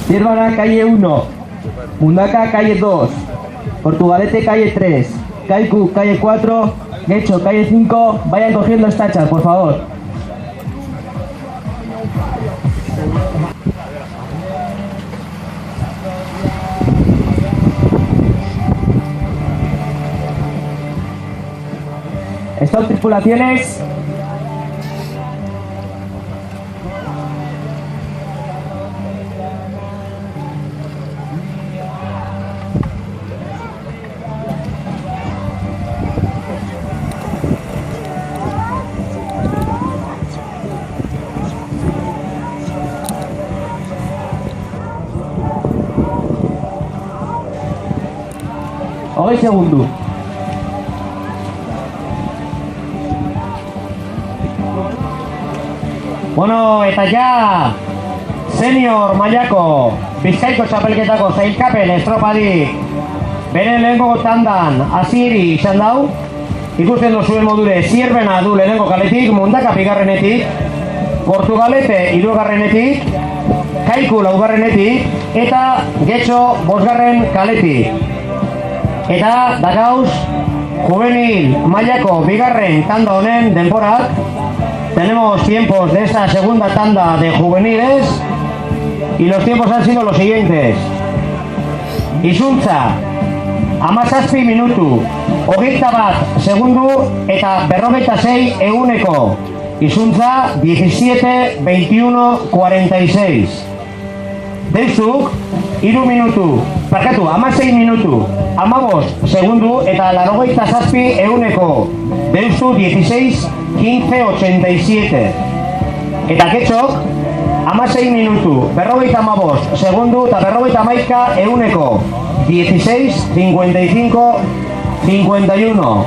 Ciervena, calle 1. Mundaka, calle 2. Portugalete, calle 3. Kaiku, calle 4. Guecho, calle 5. Vayan cogiendo estachas, por favor. Stop tripulaciones. Hogei segundu. Bueno, eta ja, senior mailako Bizkaiko txapelketako sailkapen estropadik bere lehenko tandan hasieri izan dau. Ikusten duzuen modure, Zierbena du lehenengo kaletik, Mundaka bigarrenetik, Portugalete hirugarrenetik, Kaiku laugarrenetik eta Getxo bosgarren kaletik. Eta dakauz, juvenil mailako bigarren tanda honen denporak. Tenemos tiempos de esta segunda tanda de juveniles y los tiempos han sido los siguientes. Izuntza, 17 minutu, 21 segundu eta 46 eguneko. Izuntza, 17, 21, 46. Deuzuk, 3 minutu, parkatu, 16 minutu, 15 segundu eta 87 eguneko. Deuzu, 16, 15, 87. Eta Getxok, 16 minutu, 55 segundu eta 51 eguneko. 16, 55, 51.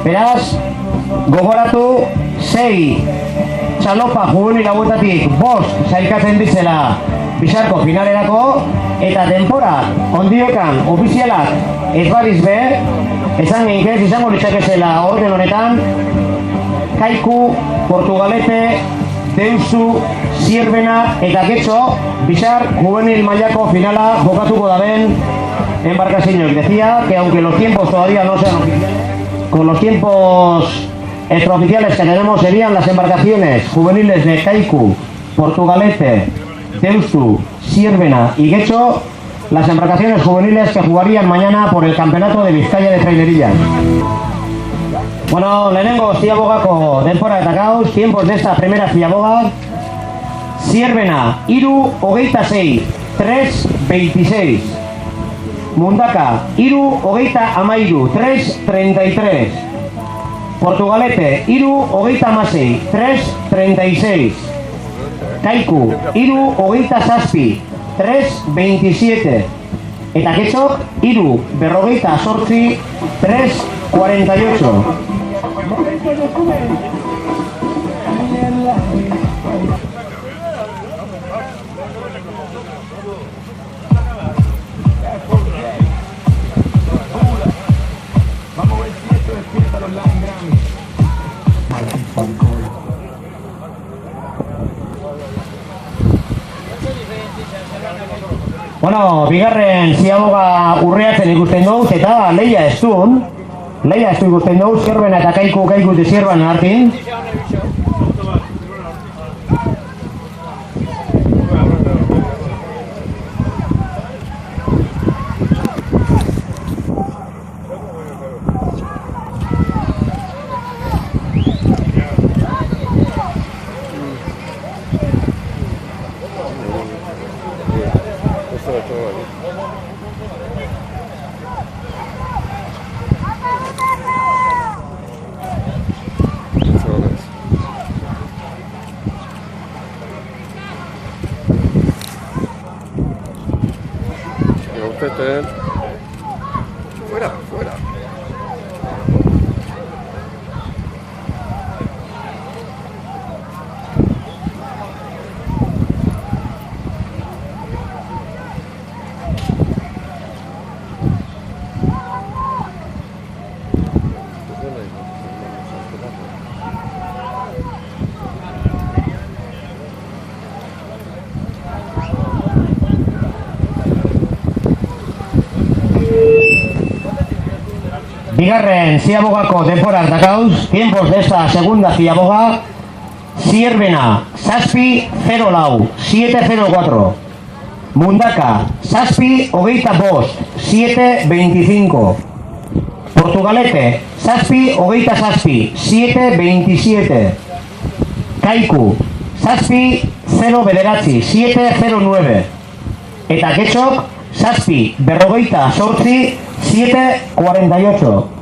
Beraz, gogoratu, 6 txalopa juvenil hauetatik 5 sailkatzen dizela Bizarko finalerako, eta denpora ondiokan ofizialak ez badiz be, esan ginkez izango litzakezela orden honetan, Kaiku, Portugalete, Deuzu, Zierbena eta Getxo Bizar juvenil mailako finala jokatuko daben embarcaciones. Decía que aunque los tiempos todavía no sean oficiales, con los tiempos extraoficiales que tenemos serían las embarcaciones juveniles de Kaiku, Portugalete, Deuzu, Zierbena y Getxo, las embarcaciones juveniles que jugarían mañana por el campeonato de Vizcaya de trainería. Bueno, lehenengo ziabogako denpora eta gauz, tiempos de esta primera ziaboga. Zierbena, 3:26, 3:26. Mundaka, 3:13, 3:33. Portugalete, 3:16, 3:36. Kaiku, 3:27, 3:27. Eta Getxok, 3:48, 3:48. Bueno, bigarren ziaboga urreatzen ikusten dut, eta leia ez du ikusten dut, Zierbena eta Kaiku de Zierbena hartin. Fuera, fuera. bigarren ziabogako denporak dakauz, tiempos de esta segunda ziaboga, Zierbena, Zazpi, 0-lau, 7-0-4. Mundaka, Zazpi, 25, 7-25. Portugalete, Zazpi, 27, 7-27. Kaiku, Zazpi, 0-bederatzi, 7-0-9. Eta Getxok, Zazpi, 48, 7-48.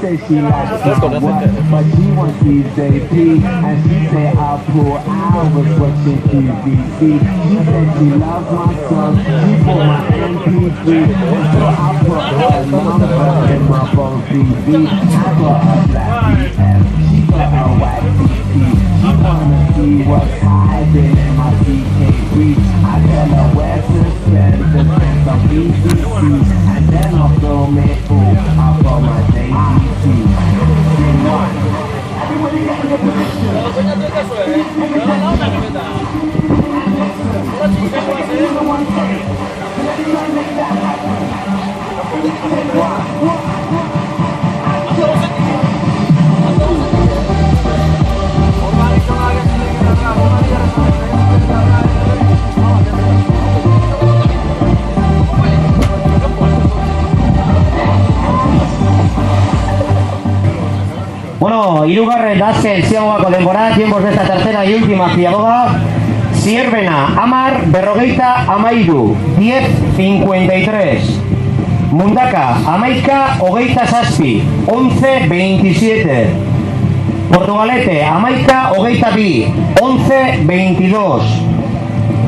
She likes to work, but she wants CJP, and she said I'll pull hours watching QVC. She said she loves my song, she bought my MP3, and so I put her number in my phone CV. I got a black BF, she got a white CP. She wanna see what's hiding in my CK3. I tell her where to spend the rest of BBC, and then I'll film it all. I'll call my JDT. Everybody get in the position. Bueno, hirugarren dazken ziabogako denbora, tiempos de esta tercera y última ziaboga. Zierbena, 10, 53, 10-53. Mundaka, 11, 27, 11-27. Portugalete, 11, 22, 11-22.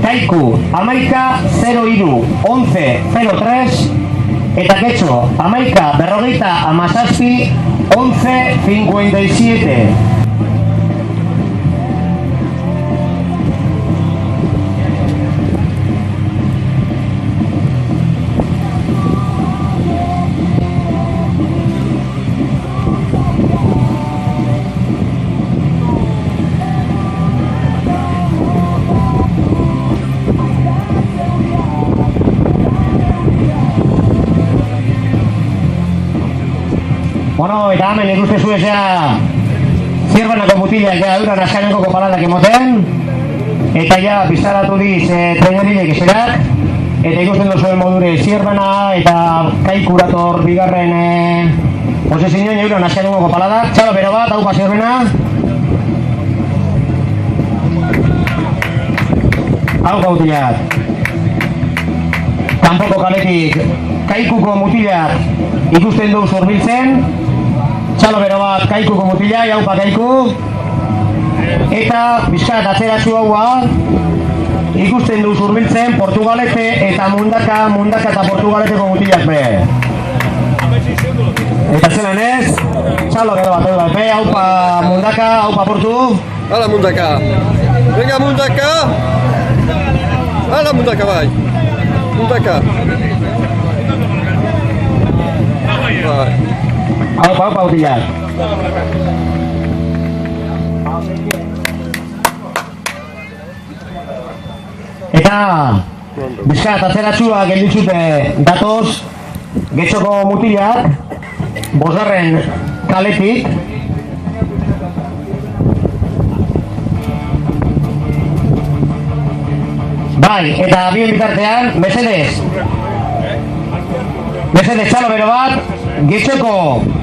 Kaiku, 11, 0-3, 11-03. Eta Getxo, 11, 57, 11-57. Bueno, eta hemen ikuste zuezea Zierbenako mutilak ja duran azkaneko kopaladak emoten. Eta ja pizaratu diz trenerilek eserak. Eta ikusten duzuen modure Zierbena eta Kaikurator bigarren posizioen euren azkaneko kopaladak. Txalo bero bat, haupa Zierbena. Haupa mutilak. Kanpoko kaletik Kaikuko mutilak ikusten du zurbiltzen. Txalo bero bat Kaikuko mutilak, haupa Kaiku. Eta bizkat atzeratxu haua ikusten du zurbiltzen Portugalete eta Mundaka eta Portugaleteko mutilak be. Eta zelan ez, txalo bero bat edo be, haupa Mundaka, haupa Portu. Hala Mundaka! Venga Mundaka! Hala Mundaka bai! Mundaka! Bai! Haupa mutilak. Eta bizkat atzeratxua gelditzute datoz Getxoko mutilak bosgarren kaletik. Bai, eta bien bitartean, mesedez txalo bero bat, Getxoko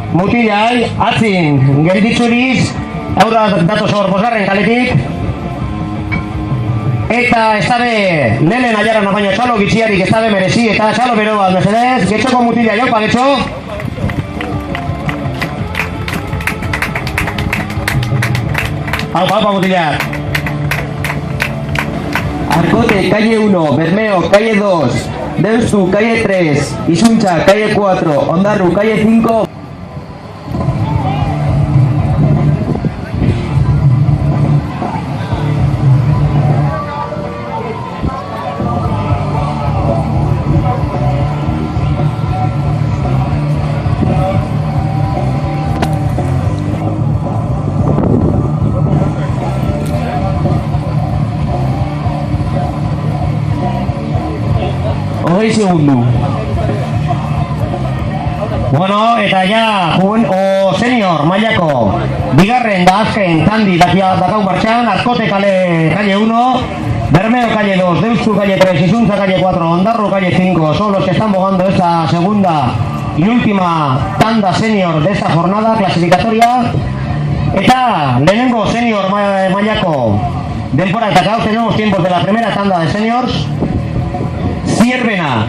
mutilai atzin gelditzuriz, aurra datoz hor bosgarren kaletik. Eta ez dabe lehen aiaran baino txalo gitziarik ez dabe merezi, eta txalo bero bat mesedez, Getxoko mutilai, haupa Getxo. Haupa mutilak. Arcote, calle 1, Bermeo, calle 2, Deustu, calle 3, Isuncha, calle 4, Ondarru, calle 5. Hogei segundu. Bueno, eta ja, o senior mailako bigarren da azken tandi dakau martxan, Arkote calle 1, Bermeo calle 2, Deustu calle 3, Isunza calle 4, Ondarru calle 5, son los que están bogando esta segunda y última tanda senior de esta jornada clasificatoria. Eta lehenengo senior mailako denbora eta gaur tenemos tiempos de la primera tanda de seniors. Zierbena,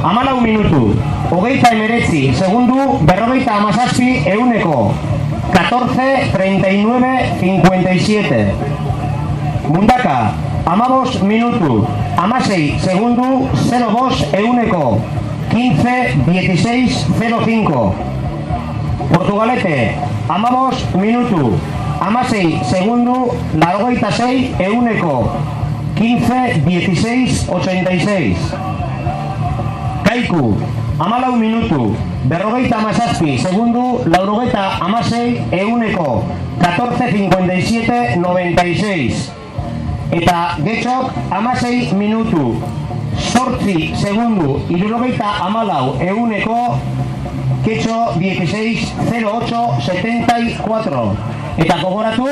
14 minutu, 29 segundu, 57 euneko, 14:39:57. Mundaka, 15 minutu, 16 segundu, 02 euneko, 15:16:05. Portugalete, 15 minutu, 16 segundu, 86 euneko, 15:16:86. Kaiku, 14 minutu, 57 segundu, 96 euneko, 14:57:96. Eta Getxok, 16 minutu, 8 segundu, 74 euneko, Getxo 16:08:74. Eta gogoratu,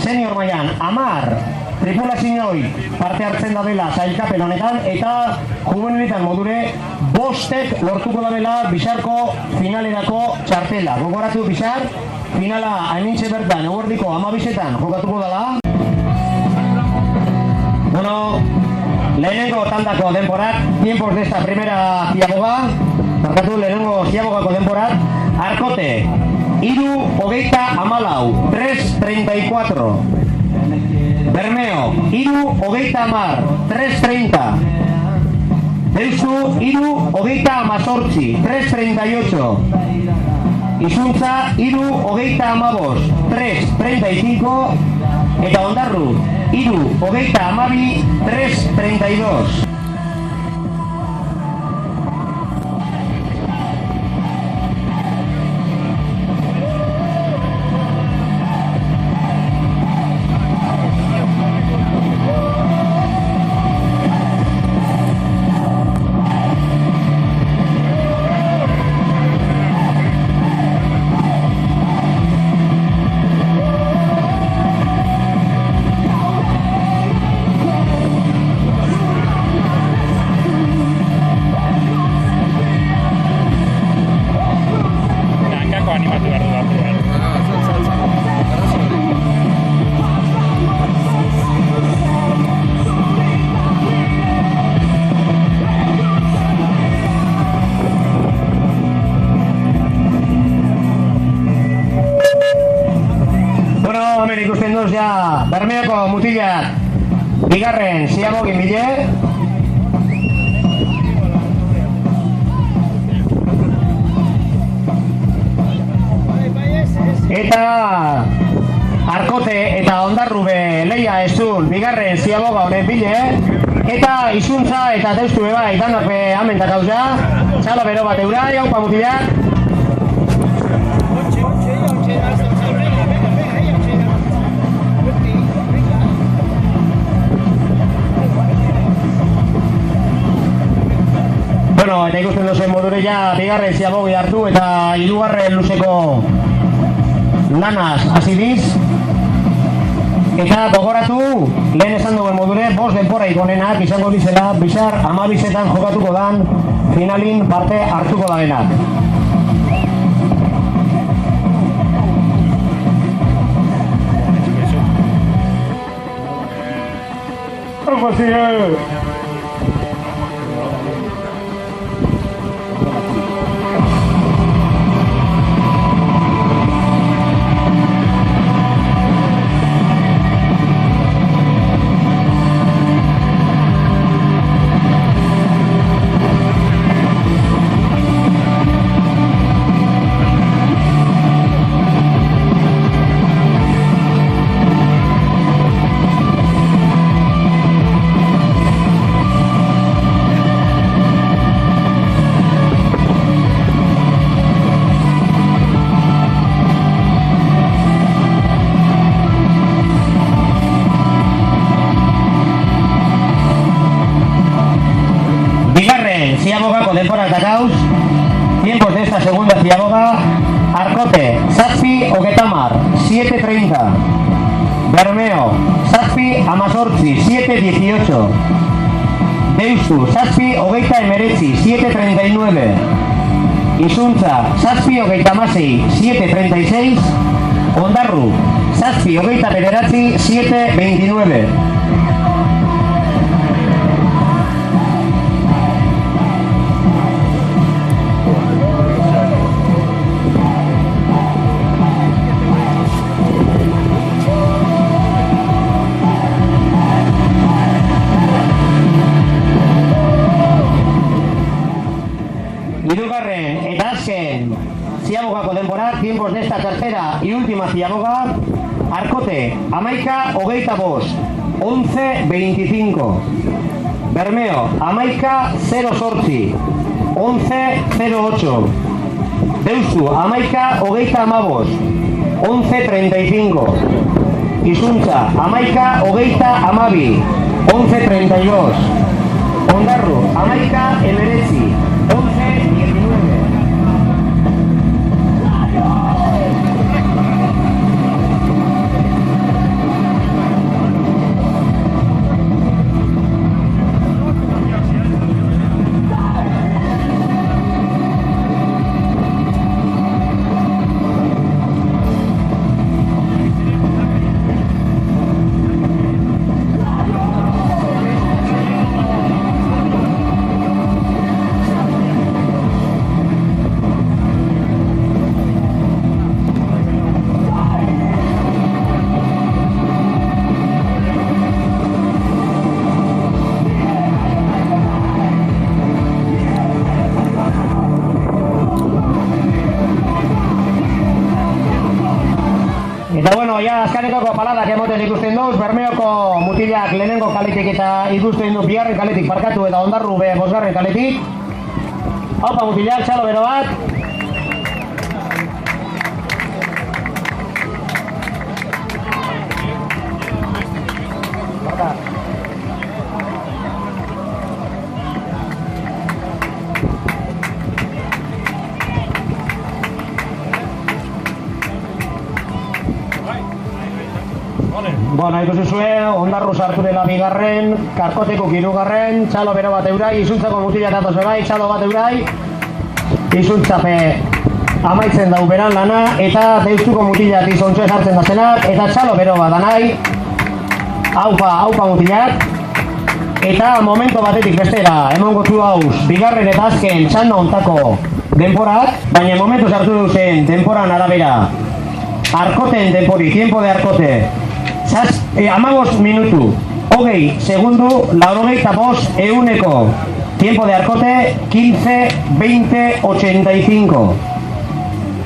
senior mailan, 10 tripulaziooi parte hartzen dabela sailkapen honetan, eta juveniletan modure 5 lortuko dabela Bizarko finalerako txartela. Gogoratu, Bizar finala hainintxe bertan eguerdiko 12etan jokatuko dela. Bueno, lehenengo tandako denborak, tiempos de esta primera ziaboga, markatu lehenengo ziabogako denborak, Arkote, 3:14, 3:34. Bermeo, 3:10, 3:30. Deustu, 3:18, 3:38. Izuntza, 3:15, 3:35. Eta Ondarru, 3:12, 3:32. Ikusten duz ja Bermeoko mutilak bigarren ziabogin bile. Eta Arkote eta Ondarrube leia ezun bigarren ziaboga honen bile. Eta Izuntza eta Deustu bai danak be amentak hauza. Txala bero bat eura, jaupa mutilak. Bueno, eta ikusten duzuen modure ja bigarren ziabogi hartu eta hirugarren luzeko lanaz hasi diz. Eta gogoratu, lehen esan duen modure, 5 denporaik onenak izango dizela Bizar 12etan jokatuko dan finalin parte hartuko da denak. dauz. Tiempos de esta segunda ciaboga. Arcote, Zazpi, Ogetamar, 7.30. Bermeo, Zazpi, Amazortzi, 7.18. Deustu, Zazpi, Ogeita Emeretzi, 7.39. Izuntza, Zazpi, Ogeita Masei, 7.36. Ondarru, Zazpi, Ogeita Bederatzi, 7.29. Hirugarren eta azken ziabogako denborak, tiempos de esta tercera y última ziaboga. Arcote, Amaika, Ogeita Bost, 11.25. Bermeo, Amaika, 0.8, 11.08. Deustu, Amaika, Ogeita Amabos, 11.35. Izuntza, Amaika, Ogeita Amabi, 11.32. Ondarru, Amaika, Emeretzi, 11.19. Eta bueno, ja azkanekoko paladak emoten ikusten duz, Bermeoko mutilak lehenengo kaletik eta ikusten du bigarren kaletik parkatu eta Ondarru be bosgarren kaletik. Haupa mutilak, txalo bero bat. Bueno, ikusi zuen, Ondarru sartu dela bigarren, Karkoteko hirugarren, txalo bero bat eurai, Izuntzako mutila datoz bebai, txalo bat eurai, Izuntzape amaitzen dau beran lana, eta Deustuko mutilak izontxoez hartzen da zenak, eta txalo bero bat danai, haupa mutilak, eta momento batetik bestera, emongo zu hauz, bigarren eta azken txanda ontako denporak, baina momentu sartu duzen denporan arabera, Arkoten denpori, tiempo de Arkote, 15 minutu, hogei segundu, 85 euneko, tiempo de Arcote, 15, 20, 85.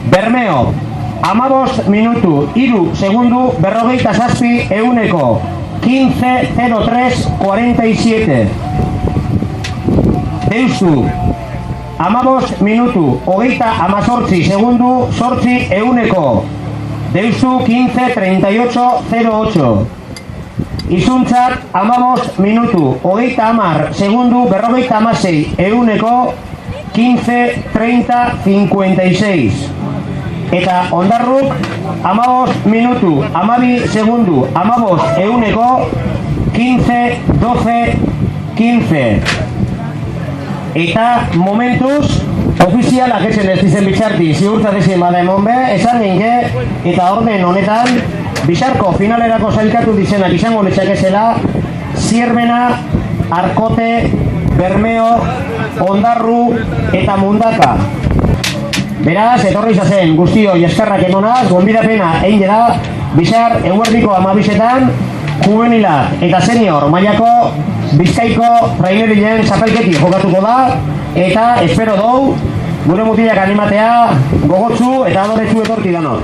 Bermeo, 15 minutu, 3 segundu, 47 euneko, 15, 03, 47. Deustu, 15 minutu, 18 segundu, 8 euneko, Deustu 15, 38, 08. Izuntzak 15 minutu, 30 segundu, 46 euneko, 15, 30, 56. Eta Ondarruk 15 minutu, 12 segundu, 15 euneko, 15, 12, 15. Eta momentuz, ofizialak ezen ez dizen bitxarti ziurtzatezin bada emon be, esan ninge, eta orden honetan, bizarko finalerako zailkatu dizenak izango litzakezela, Zierbena, Arkote, Bermeo, Ondarru eta Mundaka. Beraz, etorri izazen guztioi eskerrak emonaz, gonbidapena egin da, bizar eguerdiko 12etan, juvenila eta senior mailako Bizkaiko trainerilen zapelketi jokatuko da, eta espero dou, gure mutilak animatea gogotsu eta adoretsu etorti danor.